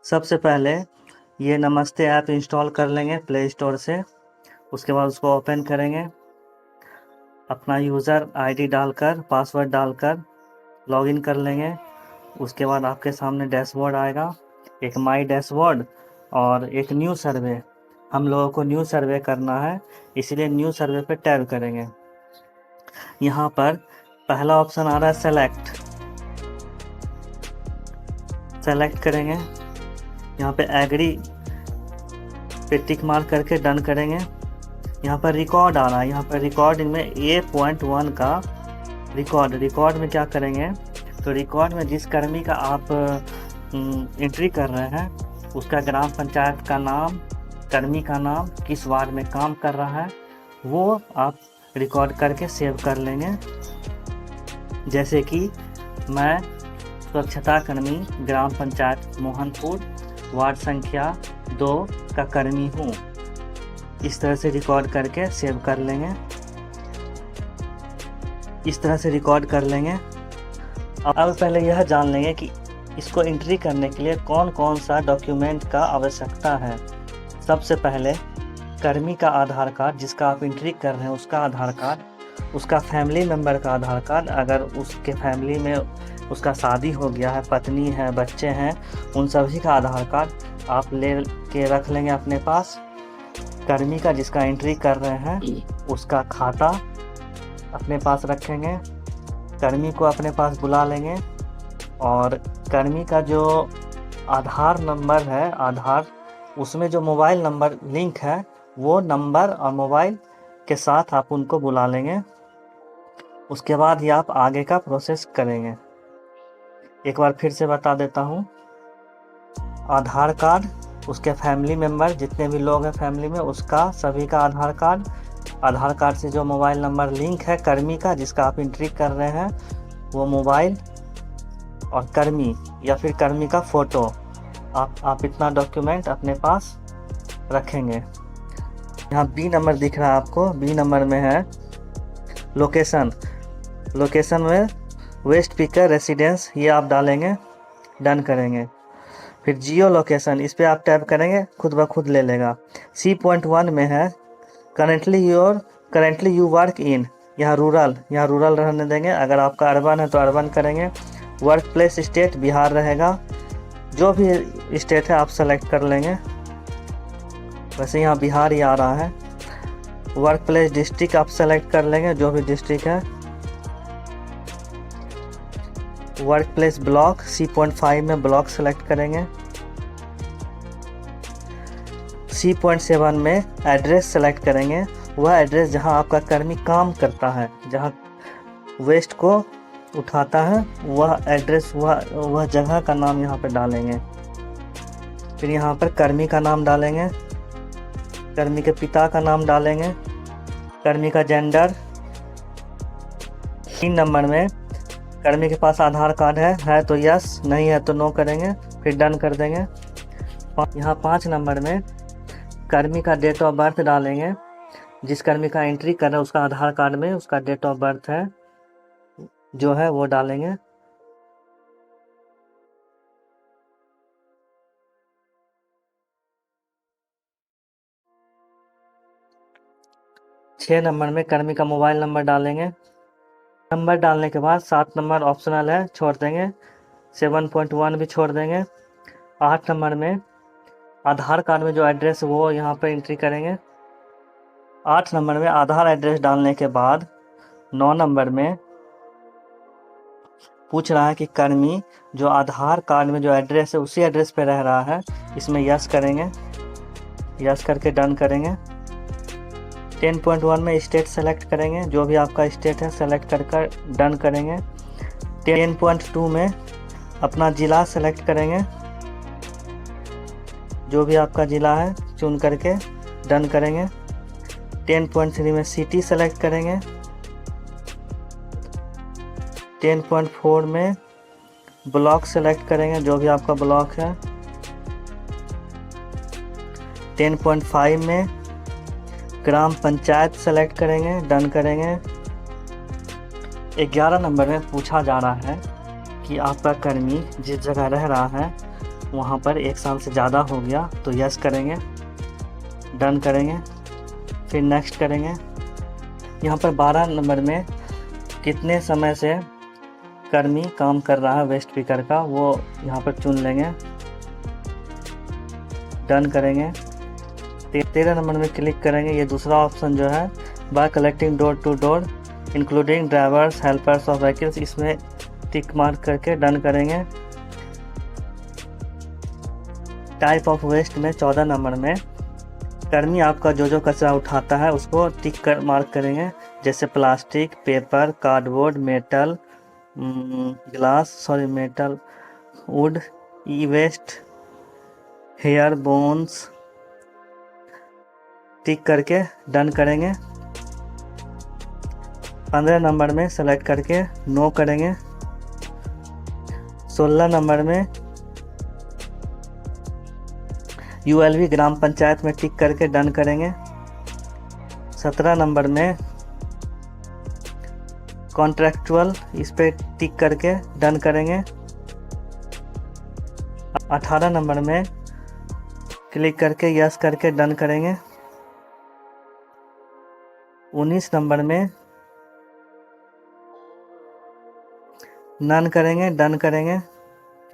सबसे पहले ये नमस्ते ऐप इंस्टॉल कर लेंगे प्ले स्टोर से। उसके बाद उसको ओपन करेंगे, अपना यूज़र आईडी डालकर पासवर्ड डालकर लॉगिन कर लेंगे। उसके बाद आपके सामने डैशबोर्ड आएगा, एक माई डैशबोर्ड और एक न्यू सर्वे। हम लोगों को न्यू सर्वे करना है, इसलिए न्यू सर्वे पे टैब करेंगे। यहाँ पर पहला ऑप्शन आ रहा है सेलेक्ट करेंगे। यहाँ पे एग्री पे टिक मार्क करके डन करेंगे। यहाँ पर रिकॉर्ड आ रहा है, यहाँ पर रिकॉर्ड में A.1 का रिकॉर्ड में क्या करेंगे, तो रिकॉर्ड में जिस कर्मी का आप एंट्री कर रहे हैं उसका ग्राम पंचायत का नाम, कर्मी का नाम, किस वार्ड में काम कर रहा है, वो आप रिकॉर्ड करके सेव कर लेंगे। जैसे कि मैं स्वच्छता कर्मी ग्राम पंचायत मोहनपुर वार्ड संख्या 2 का कर्मी हूँ। इस तरह से रिकॉर्ड करके सेव कर लेंगे। इस तरह से रिकॉर्ड कर लेंगे। अब पहले यह जान लेंगे कि इसको एंट्री करने के लिए कौन कौन सा डॉक्यूमेंट का आवश्यकता है। सबसे पहले कर्मी का आधार कार्ड, जिसका आप एंट्री कर रहे हैं उसका आधार कार्ड, उसका फैमिली मेम्बर का आधार कार्ड, अगर उसके फैमिली में उसका शादी हो गया है, पत्नी है, बच्चे हैं, उन सभी का आधार कार्ड आप ले के रख लेंगे अपने पास। कर्मी का जिसका एंट्री कर रहे हैं उसका खाता अपने पास रखेंगे। कर्मी को अपने पास बुला लेंगे और कर्मी का जो आधार नंबर है, आधार उसमें जो मोबाइल नंबर लिंक है वो नंबर और मोबाइल के साथ आप उनको बुला लेंगे। उसके बाद ही आप आगे का प्रोसेस करेंगे। एक बार फिर से बता देता हूँ, आधार कार्ड, उसके फैमिली मेम्बर जितने भी लोग हैं फैमिली में उसका सभी का आधार कार्ड, आधार कार्ड से जो मोबाइल नंबर लिंक है कर्मी का जिसका आप एंट्री कर रहे हैं वो मोबाइल, और कर्मी या फिर कर्मी का फ़ोटो, आप इतना डॉक्यूमेंट अपने पास रखेंगे। यहाँ बी नंबर दिख रहा है आपको, बी नंबर में है लोकेशन में वेस्ट पिकर रेसिडेंस, ये आप डालेंगे, डन करेंगे। फिर जियो लोकेशन, इस पर आप टैप करेंगे, खुद ब खुद ले लेगा। C.1 में है करेंटली यू वर्क इन, यहाँ रूरल रहने देंगे। अगर आपका अर्बन है तो अर्बन करेंगे। वर्क प्लेस स्टेट बिहार रहेगा, जो भी स्टेट है आप सेलेक्ट कर लेंगे। वैसे यहाँ बिहार ही आ रहा है। वर्क प्लेस डिस्ट्रिक्ट आप सेलेक्ट कर लेंगे, जो भी डिस्ट्रिक्ट है। वर्क प्लेस ब्लॉक C.5 में ब्लॉक सेलेक्ट करेंगे। C.7 में एड्रेस सेलेक्ट करेंगे, वह एड्रेस जहां आपका कर्मी काम करता है, जहां वेस्ट को उठाता है, वह एड्रेस, वह जगह का नाम यहाँ पे डालेंगे। फिर यहाँ पर कर्मी का नाम डालेंगे, कर्मी के पिता का नाम डालेंगे, कर्मी का जेंडर। 3 नंबर में कर्मी के पास आधार कार्ड है तो यस, नहीं है तो नो करेंगे, फिर डन कर देंगे। यहाँ 5 नंबर में कर्मी का डेट ऑफ बर्थ डालेंगे, जिस कर्मी का एंट्री कर रहे हैं उसका आधार कार्ड में उसका डेट ऑफ बर्थ है जो है वो डालेंगे। छः नंबर में कर्मी का मोबाइल नंबर डालेंगे। नंबर डालने के बाद 7 नंबर ऑप्शनल है, छोड़ देंगे। 7.1 भी छोड़ देंगे। 8 नंबर में आधार कार्ड में जो एड्रेस वो यहाँ पर एंट्री करेंगे। 8 नंबर में आधार एड्रेस डालने के बाद 9 नंबर में पूछ रहा है कि कर्मी जो आधार कार्ड में जो एड्रेस है उसी एड्रेस पे रह रहा है, इसमें यस करेंगे, यस करके डन करेंगे। 10.1 में स्टेट सेलेक्ट करेंगे, जो भी आपका स्टेट है सेलेक्ट कर डन करेंगे। 10.2 में अपना ज़िला सेलेक्ट करेंगे, जो भी आपका ज़िला है चुन करके डन करेंगे। 10.3 में सिटी सेलेक्ट करेंगे। 10.4 में ब्लॉक सेलेक्ट करेंगे, जो भी आपका ब्लॉक है। 10.5 में ग्राम पंचायत सेलेक्ट करेंगे, डन करेंगे। 11 नंबर में पूछा जा रहा है कि आपका कर्मी जिस जगह रह रहा है वहाँ पर 1 साल से ज़्यादा हो गया तो यस करेंगे, डन करेंगे, फिर नेक्स्ट करेंगे। यहाँ पर 12 नंबर में कितने समय से कर्मी काम कर रहा है वेस्ट पिकर का, वो यहाँ पर चुन लेंगे, डन करेंगे। 13 नंबर में क्लिक करेंगे। ये दूसरा ऑप्शन जो है by collecting door to door including drivers helpers of vehicles, इसमें टिक मार्क करके डन करेंगे। टाइप ऑफ वेस्ट में 14 नंबर में कर्मी आपका जो कचरा उठाता है उसको टिक कर मार्क करेंगे, जैसे plastic, paper, cardboard, metal, metal, wood, e waste, hair, bones, tick करके डन करेंगे। 15 नंबर में सेलेक्ट करके नो करेंगे। 16 नंबर में ULV ग्राम पंचायत में टिक करके डन करेंगे। 17 नंबर में कॉन्ट्रैक्चुअल, इस पे टिक करके डन करेंगे। 18 नंबर में क्लिक करके यस करके डन करेंगे। 19 नंबर में नन करेंगे, डन करेंगे।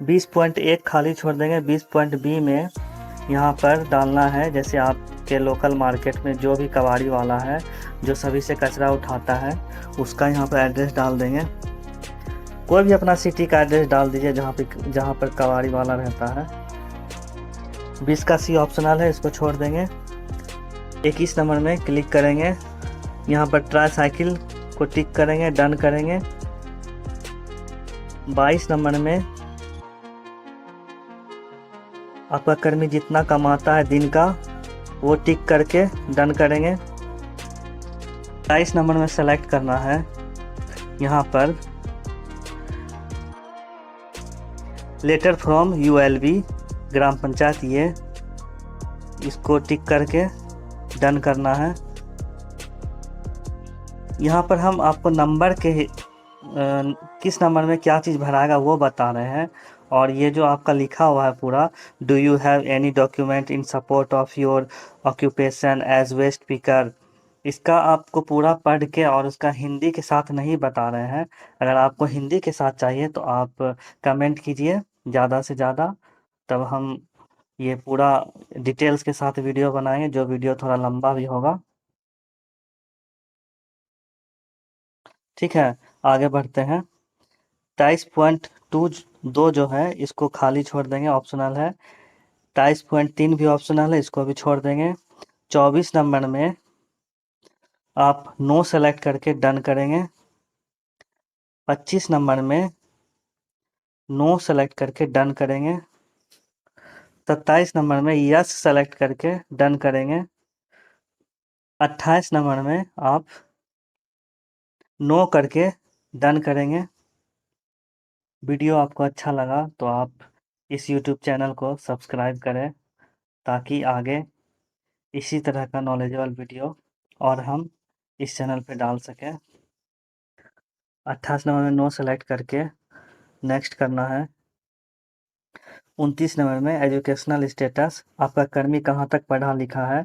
20.1 खाली छोड़ देंगे। 20.B में यहाँ पर डालना है, जैसे आपके लोकल मार्केट में जो भी कबाड़ी वाला है जो सभी से कचरा उठाता है उसका यहाँ पर एड्रेस डाल देंगे। कोई भी अपना सिटी का एड्रेस डाल दीजिए जहाँ पर कबाड़ी वाला रहता है। 20 का C ऑप्शनल है, इसको छोड़ देंगे। 21 नंबर में क्लिक करेंगे। यहाँ पर ट्राई साइकिल को टिक करेंगे, डन करेंगे। 22 नंबर में आपका कर्मी जितना कमाता है दिन का वो टिक करके डन करेंगे। 23 नंबर में सेलेक्ट करना है, यहाँ पर लेटर फ्रॉम ULV ग्राम पंचायत, ये इसको टिक करके डन करना है। यहाँ पर हम आपको नंबर के किस नंबर में क्या चीज़ भराएगा वो बता रहे हैं। और ये जो आपका लिखा हुआ है पूरा, do you have any document in support of your occupation as waste picker, इसका आपको पूरा पढ़ के और उसका हिंदी के साथ नहीं बता रहे हैं। अगर आपको हिंदी के साथ चाहिए तो आप कमेंट कीजिए ज़्यादा से ज़्यादा, तब हम ये पूरा डिटेल्स के साथ वीडियो बनाएंगे, जो वीडियो थोड़ा लंबा भी होगा। ठीक है, आगे बढ़ते हैं। 23.2 जो है इसको खाली छोड़ देंगे, ऑप्शनल है। 23.3 भी ऑप्शनल है, इसको भी छोड़ देंगे। 24 नंबर में आप नो सेलेक्ट करके डन करेंगे। 25 नंबर में नो सेलेक्ट करके डन करेंगे। 27 नंबर में यस सेलेक्ट करके डन करेंगे। 28 नंबर में आप नो करके डन करेंगे। वीडियो आपको अच्छा लगा तो आप इस YouTube चैनल को सब्सक्राइब करें, ताकि आगे इसी तरह का नॉलेजेबल वीडियो और हम इस चैनल पे डाल सकें। 28 नंबर में नो सेलेक्ट करके नेक्स्ट करना है। 29 नंबर में एजुकेशनल स्टेटस, आपका कर्मी कहाँ तक पढ़ा लिखा है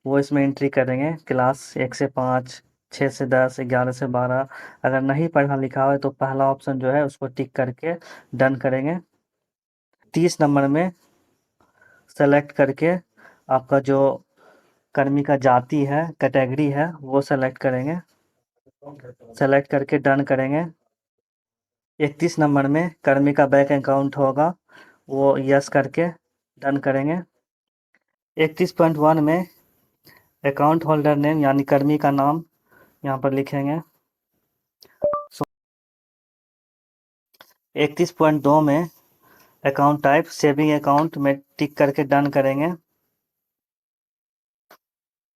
वो इसमें एंट्री करेंगे। क्लास 1 से 5, 6 से 10, 11 से 12। अगर नहीं पढ़ा लिखा हो तो पहला ऑप्शन जो है उसको टिक करके डन करेंगे। 30 नंबर में सेलेक्ट करके आपका जो कर्मी का जाति है, कैटेगरी है, वो सेलेक्ट करेंगे। सेलेक्ट करके डन करेंगे। 31 नंबर में कर्मी का बैंक अकाउंट होगा, वो यस करके डन करेंगे। 31.1 में अकाउंट होल्डर नेम यानी कर्मी का नाम यहाँ पर लिखेंगे। 31.2 में अकाउंट टाइप सेविंग अकाउंट में टिक करके डन करेंगे।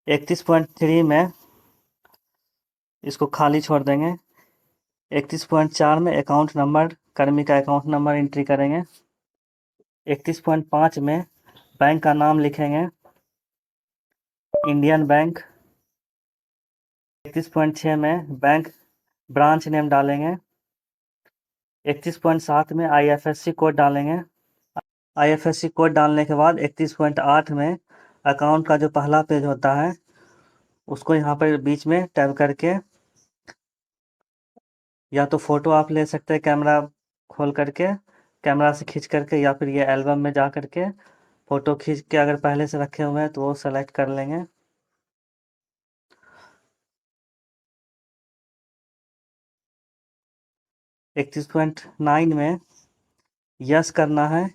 31.3 में इसको खाली छोड़ देंगे। 31.4 में अकाउंट नंबर, कर्मी का अकाउंट नंबर एंट्री करेंगे। 31.5 में बैंक का नाम लिखेंगे, इंडियन बैंक। 31.6 में बैंक ब्रांच नेम डालेंगे। 31.7 में IFSC कोड डालेंगे। आईएफएससी कोड डालने के बाद 31.8 में अकाउंट का जो पहला पेज होता है उसको यहाँ पर बीच में टैब करके या तो फ़ोटो आप ले सकते हैं कैमरा खोल करके, कैमरा से खींच करके, या फिर ये एल्बम में जा करके फ़ोटो खींच के अगर पहले से रखे हुए हैं तो वो सेलेक्ट कर लेंगे। 31.9 में यस करना है,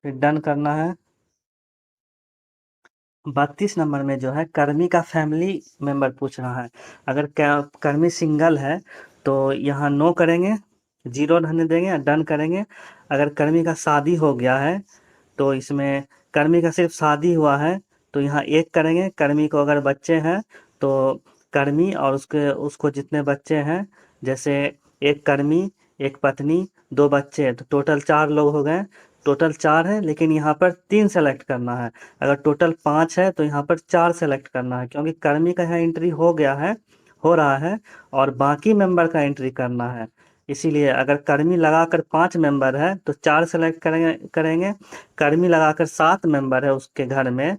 फिर डन करना है। 32 नंबर में जो है कर्मी का फैमिली मेंबर पूछ रहा है। अगर कर्मी सिंगल है तो यहाँ नो करेंगे, 0 रहने देंगे, डन करेंगे। अगर कर्मी का शादी हो गया है तो इसमें कर्मी का सिर्फ शादी हुआ है तो यहाँ 1 करेंगे। कर्मी को अगर बच्चे हैं तो कर्मी और उसको जितने बच्चे हैं, जैसे एक कर्मी, एक पत्नी, 2 बच्चे, तो टोटल 4 लोग हो गए। टोटल 4 है लेकिन यहाँ पर 3 सेलेक्ट करना है। अगर टोटल 5 है तो यहाँ पर 4 सेलेक्ट करना है, क्योंकि कर्मी का यहाँ एंट्री हो गया है, हो रहा है, और बाकी मेंबर का एंट्री करना है। इसीलिए अगर कर्मी लगाकर 5 मेंबर है तो 4 सेलेक्ट करेंगे। कर्मी लगाकर 7 मेंबर है उसके घर में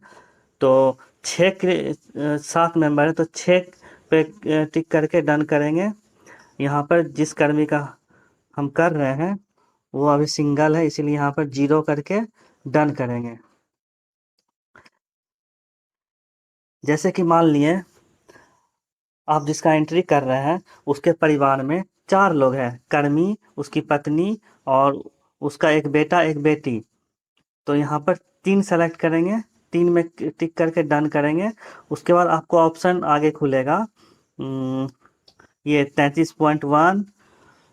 तो 7 मेंबर है तो 6 पे टिक करके डन करेंगे। यहाँ पर जिस कर्मी का हम कर रहे हैं वो अभी सिंगल है, इसीलिए यहाँ पर 0 करके डन करेंगे। जैसे कि मान लिए आप जिसका एंट्री कर रहे हैं उसके परिवार में 4 लोग हैं, कर्मी, उसकी पत्नी और उसका एक बेटा एक बेटी। तो यहाँ पर 3 सेलेक्ट करेंगे, 3 में टिक करके डन करेंगे। उसके बाद आपको ऑप्शन आगे खुलेगा, ये 33.1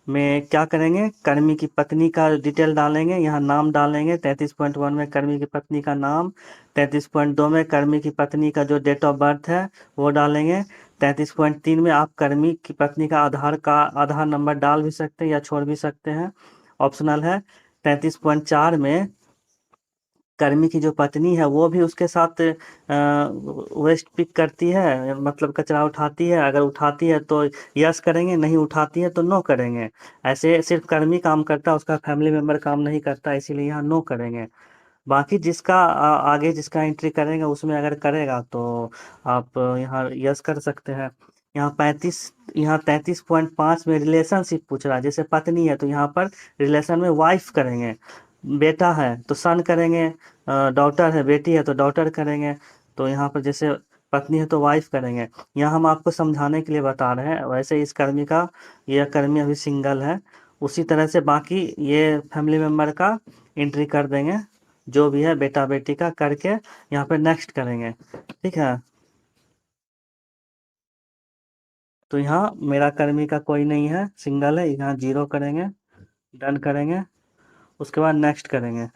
में क्या करेंगे, कर्मी की पत्नी का डिटेल डालेंगे, यहाँ नाम डालेंगे। 33.1 में कर्मी की पत्नी का नाम। 33.2 में कर्मी की पत्नी का जो डेट ऑफ बर्थ है वो डालेंगे। 33.3 में आप कर्मी की पत्नी का आधार नंबर डाल भी सकते हैं या छोड़ भी सकते हैं, ऑप्शनल है। 33.4 में कर्मी की जो पत्नी है वो भी उसके साथ वेस्ट पिक करती है, मतलब कचरा उठाती है। अगर उठाती है तो यस करेंगे, नहीं उठाती है तो नो करेंगे। ऐसे सिर्फ कर्मी काम करता है, उसका फैमिली मेम्बर काम नहीं करता, इसीलिए यहाँ नो करेंगे। बाकी जिसका आगे जिसका एंट्री करेंगे उसमें अगर करेगा तो आप यहाँ यस कर सकते हैं। यहाँ 33.5 में रिलेशनशिप पूछ रहा है। जैसे पत्नी है तो यहाँ पर रिलेशन में वाइफ करेंगे, बेटा है तो सन करेंगे, डॉटर है, बेटी है तो डॉटर करेंगे। तो यहाँ पर जैसे पत्नी है तो वाइफ करेंगे। यहाँ हम आपको समझाने के लिए बता रहे हैं, वैसे इस कर्मी का, यह कर्मी अभी सिंगल है। उसी तरह से बाकी ये फैमिली मेम्बर का एंट्री कर देंगे, जो भी है बेटा बेटी का करके यहाँ पे नेक्स्ट करेंगे। ठीक है, तो यहाँ मेरा कर्मी का कोई नहीं है, सिंगल है, यहाँ 0 करेंगे, डन करेंगे। उसके बाद नेक्स्ट करेंगे।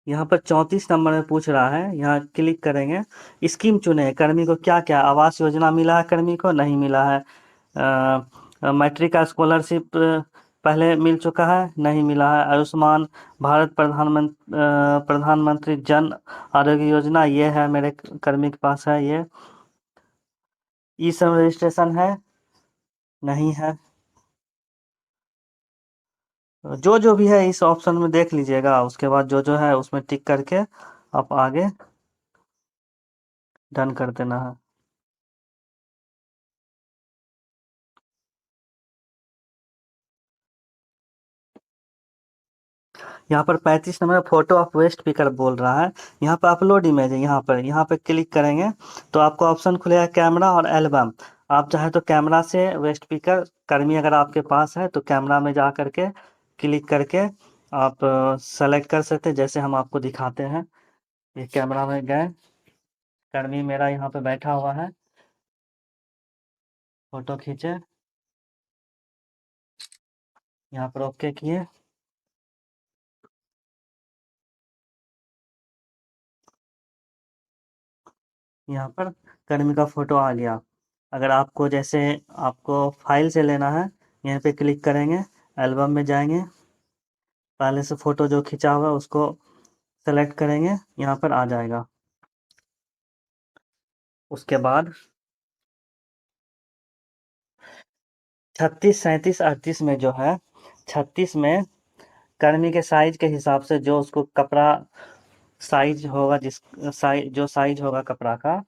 यहाँ पर 34 नंबर में पूछ रहा है, यहाँ क्लिक करेंगे। स्कीम चुने, कर्मी को क्या क्या आवास योजना मिला है, कर्मी को नहीं मिला है। मैट्रिक का स्कॉलरशिप पहले मिल चुका है, नहीं मिला है। आयुष्मान भारत प्रधानमंत्री जन आरोग्य योजना ये है, मेरे कर्मी के पास है ये। ई श्रम रजिस्ट्रेशन है, नहीं है। जो जो भी है इस ऑप्शन में देख लीजिएगा, उसके बाद जो जो है उसमें टिक करके आप आगे डन कर देना है। यहाँ पर 35 number photo of waste picker बोल रहा है। यहाँ पर अपलोड इमेज है, यहाँ पे क्लिक करेंगे तो आपको ऑप्शन खुलेगा कैमरा और एल्बम। आप चाहे तो कैमरा से वेस्ट पिकर कर्मी अगर आपके पास है तो कैमरा में जा करके क्लिक करके आप सेलेक्ट कर सकते हैं, जैसे हम आपको दिखाते हैं। ये कैमरा में गए, कर्मी मेरा यहाँ पे बैठा हुआ है, फोटो खींचे, यहाँ पर ओके किए। यहाँ पर कर्मी का फोटो आ गया। अगर आपको जैसे आपको फाइल से लेना है, यहाँ पे क्लिक करेंगे, एल्बम में जाएंगे, पहले से फोटो जो खींचा हुआ है उसको सेलेक्ट करेंगे, यहाँ पर आ जाएगा। उसके बाद 36, 37, 38 में जो है, 36 में कर्मी के साइज के हिसाब से जो उसको कपड़ा साइज होगा, जो साइज होगा कपड़ा का,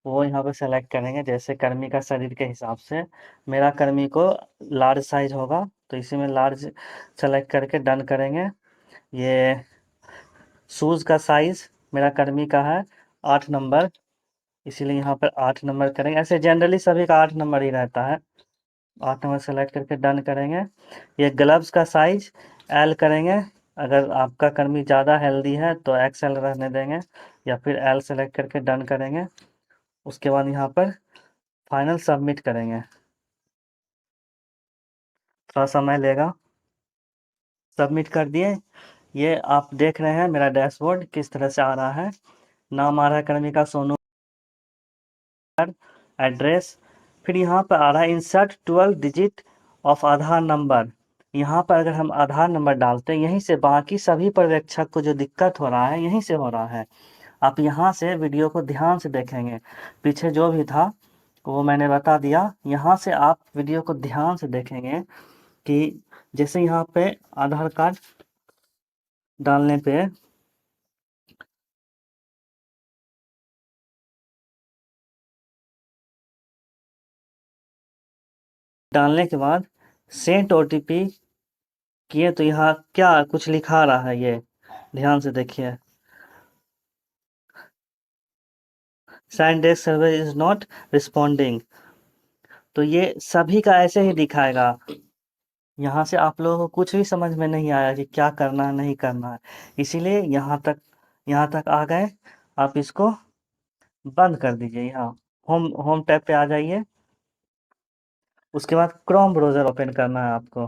वो यहाँ पे सेलेक्ट करेंगे। जैसे कर्मी का शरीर के हिसाब से मेरा कर्मी को लार्ज साइज होगा, तो इसी में लार्ज सेलेक्ट करके डन करेंगे। ये शूज़ का साइज़ मेरा कर्मी का है 8 नंबर, इसीलिए यहाँ पर 8 नंबर करेंगे। ऐसे जनरली सभी का 8 नंबर ही रहता है। 8 नंबर सेलेक्ट करके डन करेंगे। ये ग्लव्स का साइज़ एल करेंगे। अगर आपका कर्मी ज़्यादा हेल्दी है तो एक्सएल रहने देंगे, या फिर एल सेलेक्ट करके डन करेंगे। उसके बाद यहाँ पर फाइनल सबमिट करेंगे। थोड़ा समय लेगा। सबमिट कर दिए। ये आप देख रहे हैं मेरा डैशबोर्ड किस तरह से आ रहा है। नाम आ रहा है कर्मी का सोनू, एड्रेस, फिर यहाँ पर आ रहा है insert 12 digit of Aadhaar number. यहाँ पर अगर हम आधार नंबर डालते हैं, यहीं से बाकी सभी पर्यवेक्षक को जो दिक्कत हो रहा है यहीं से हो रहा है। आप यहाँ से वीडियो को ध्यान से देखेंगे, पीछे जो भी था वो मैंने बता दिया। यहाँ से आप वीडियो को ध्यान से देखेंगे कि जैसे यहाँ पे आधार कार्ड डालने पे डालने के बाद सेंड ओटीपी किए, तो यहाँ क्या कुछ लिखा रहा है, ये ध्यान से देखिए। Sign desk server is not responding, तो ये सभी का ऐसे ही दिखाएगा। यहाँ से आप लोगों को कुछ भी समझ में नहीं आया कि क्या करना है नहीं करना है, इसीलिए यहाँ तक आ गए। आप इसको बंद कर दीजिए। यहाँ होम होम टैब पे आ जाइए। उसके बाद क्रोम ब्राउज़र ओपन करना है आपको।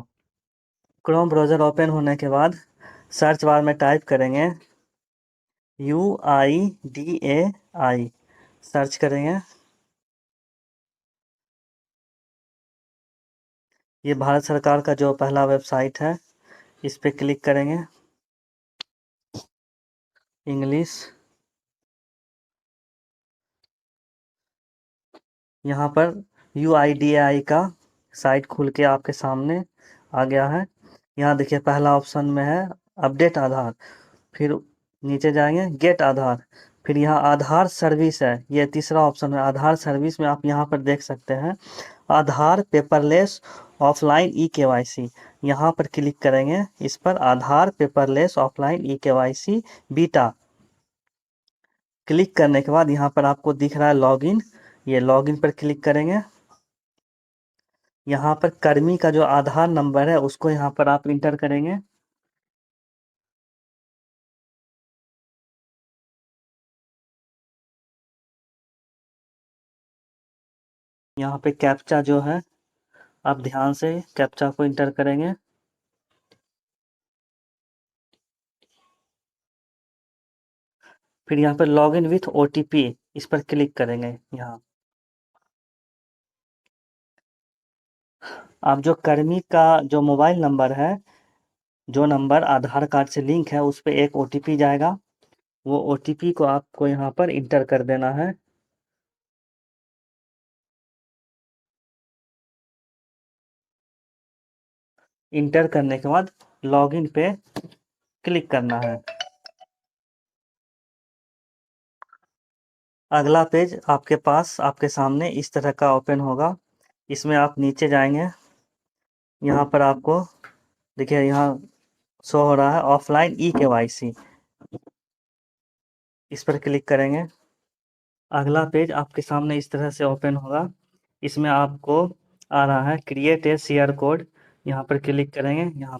क्रोम ब्राउज़र ओपन होने के बाद सर्च बार में टाइप करेंगे UIDAI, सर्च करेंगे। ये भारत सरकार का जो पहला वेबसाइट है, इस पे क्लिक करेंगे। इंग्लिश, यहाँ पर UIDAI का साइट खुल के आपके सामने आ गया है। यहाँ देखिए पहला ऑप्शन में है अपडेट आधार, फिर नीचे जाएंगे गेट आधार, फिर यहाँ आधार सर्विस है, ये तीसरा ऑप्शन है आधार सर्विस में। आप यहाँ पर देख सकते हैं आधार पेपरलेस ऑफलाइन eKYC, यहाँ पर क्लिक करेंगे। इस पर Aadhaar paperless offline eKYC beta click करने के बाद यहाँ पर आपको दिख रहा है लॉगिन, ये लॉगिन पर क्लिक करेंगे। यहाँ पर कर्मी का जो आधार नंबर है उसको यहाँ पर आप इंटर करेंगे। यहाँ पे कैप्चा जो है, आप ध्यान से कैप्चा को इंटर करेंगे। फिर यहाँ पर लॉगिन विथ OTP, इस पर क्लिक करेंगे। यहाँ आप जो कर्मी का जो मोबाइल नंबर है, जो नंबर आधार कार्ड से लिंक है, उस पे एक OTP जाएगा। वो OTP को आपको यहाँ पर इंटर कर देना है। इंटर करने के बाद लॉगिन पे क्लिक करना है। अगला पेज आपके पास आपके सामने इस तरह का ओपन होगा। इसमें आप नीचे जाएंगे। यहाँ पर आपको देखिए यहाँ शो हो रहा है ऑफलाइन eKYC, इस पर क्लिक करेंगे। अगला पेज आपके सामने इस तरह से ओपन होगा। इसमें आपको आ रहा है क्रिएट ए शेयर कोड, यहाँ पर क्लिक करेंगे। यहाँ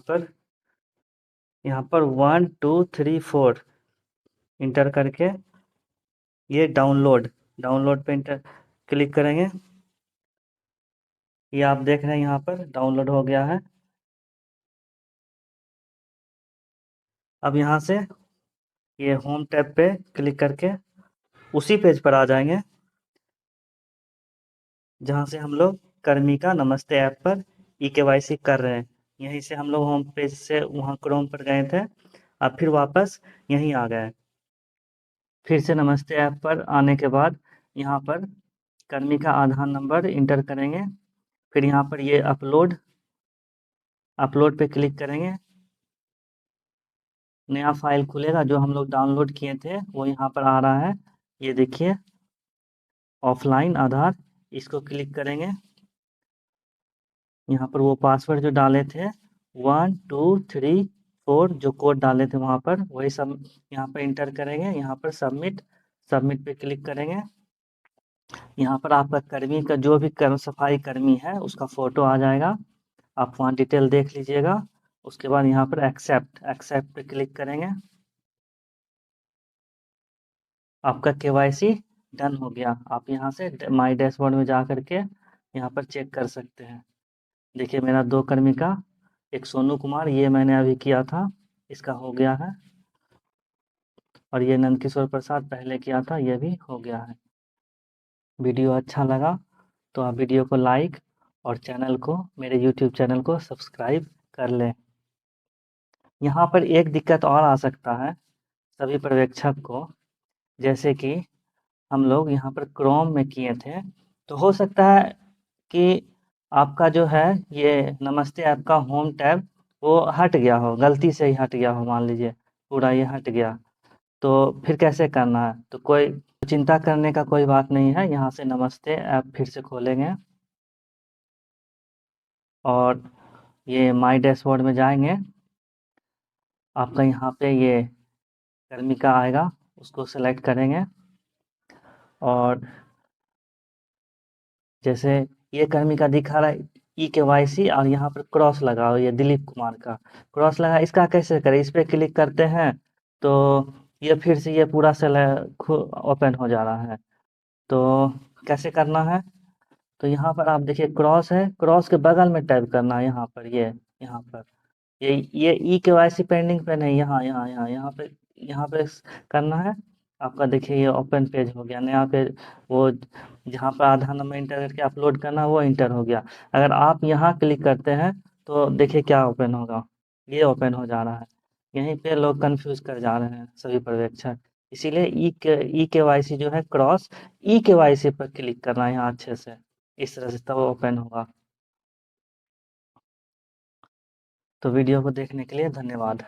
पर 1 2 3 4 इंटर करके ये डाउनलोड पे इंटर क्लिक करेंगे। ये आप देख रहे हैं यहाँ पर डाउनलोड हो गया है। अब यहाँ से ये होम टैब पे क्लिक करके उसी पेज पर आ जाएंगे जहाँ से हम लोग कर्मी का नमस्ते ऐप पर eKYC कर रहे हैं। यहीं से हम लोग होम पेज से वहाँ क्रोम पर गए थे, अब फिर वापस यहीं आ गए। फिर से नमस्ते ऐप पर आने के बाद यहाँ पर कर्मी का आधार नंबर इंटर करेंगे। फिर यहाँ पर ये अपलोड पे क्लिक करेंगे। नया फाइल खुलेगा, जो हम लोग डाउनलोड किए थे वो यहाँ पर आ रहा है। ये देखिए, ऑफलाइन आधार, इसको क्लिक करेंगे। यहाँ पर वो पासवर्ड जो डाले थे 1 2 3 4 जो कोड डाले थे वहाँ पर, वही सब यहाँ पर इंटर करेंगे। यहाँ पर सबमिट, सबमिट पे क्लिक करेंगे। यहाँ पर आपका कर्मी का जो भी सफाई कर्मी है उसका फ़ोटो आ जाएगा। आप वहाँ डिटेल देख लीजिएगा। उसके बाद यहाँ पर एक्सेप्ट, एक्सेप्ट पे क्लिक करेंगे। आपका केवाईसी डन हो गया। आप यहाँ से माई डैशबोर्ड में जा कर के यहाँ पर चेक कर सकते हैं। देखिए मेरा 2 कर्मी का, एक सोनू कुमार, ये मैंने अभी किया था, इसका हो गया है। और ये नंदकिशोर प्रसाद पहले किया था, ये भी हो गया है। वीडियो अच्छा लगा तो आप वीडियो को लाइक और चैनल को, मेरे यूट्यूब चैनल को सब्सक्राइब कर लें। यहाँ पर एक दिक्कत और आ सकता है सभी पर्यवेक्षक को, जैसे कि हम लोग यहाँ पर क्रोम में किए थे, तो हो सकता है कि आपका जो है ये नमस्ते ऐप का होम टैब वो हट गया हो, गलती से ही हट गया हो, मान लीजिए पूरा ये हट गया, तो फिर कैसे करना है? तो कोई चिंता करने का कोई बात नहीं है। यहाँ से नमस्ते ऐप फिर से खोलेंगे और ये माई डैशबोर्ड में जाएँगे। आपका यहाँ पे ये कर्मी का आएगा, उसको सेलेक्ट करेंगे और जैसे ये कर्मी का दिखा रहा है ई-केवाईसी और यहाँ पर क्रॉस लगा हो, ये दिलीप कुमार का क्रॉस लगा, इसका कैसे करें? इस पे क्लिक करते हैं तो ये फिर से ये पूरा ओपन हो जा रहा है। तो कैसे करना है? तो यहाँ पर आप देखिए क्रॉस है, क्रॉस के बगल में टाइप करना है यहाँ पर, ये यहाँ पर, ये ई-केवाईसी पेंडिंग पे नहीं, यहाँ पे करना है। आपका देखिए ये ओपन पेज हो गया, नया पेज, वो जहाँ पर आधार नंबर इंटर करके अपलोड करना है वो इंटर हो गया। अगर आप यहाँ क्लिक करते हैं तो देखिए क्या ओपन होगा, ये ओपन हो जा रहा है। यहीं पे लोग कन्फ्यूज़ कर जा रहे हैं सभी पर्यवेक्षक। इसीलिए ई-केवाईसी जो है क्रॉस, ई-केवाईसी पर क्लिक करना है यहाँ अच्छे से, इस तरह से तब ओपन होगा। तो वीडियो को देखने के लिए धन्यवाद।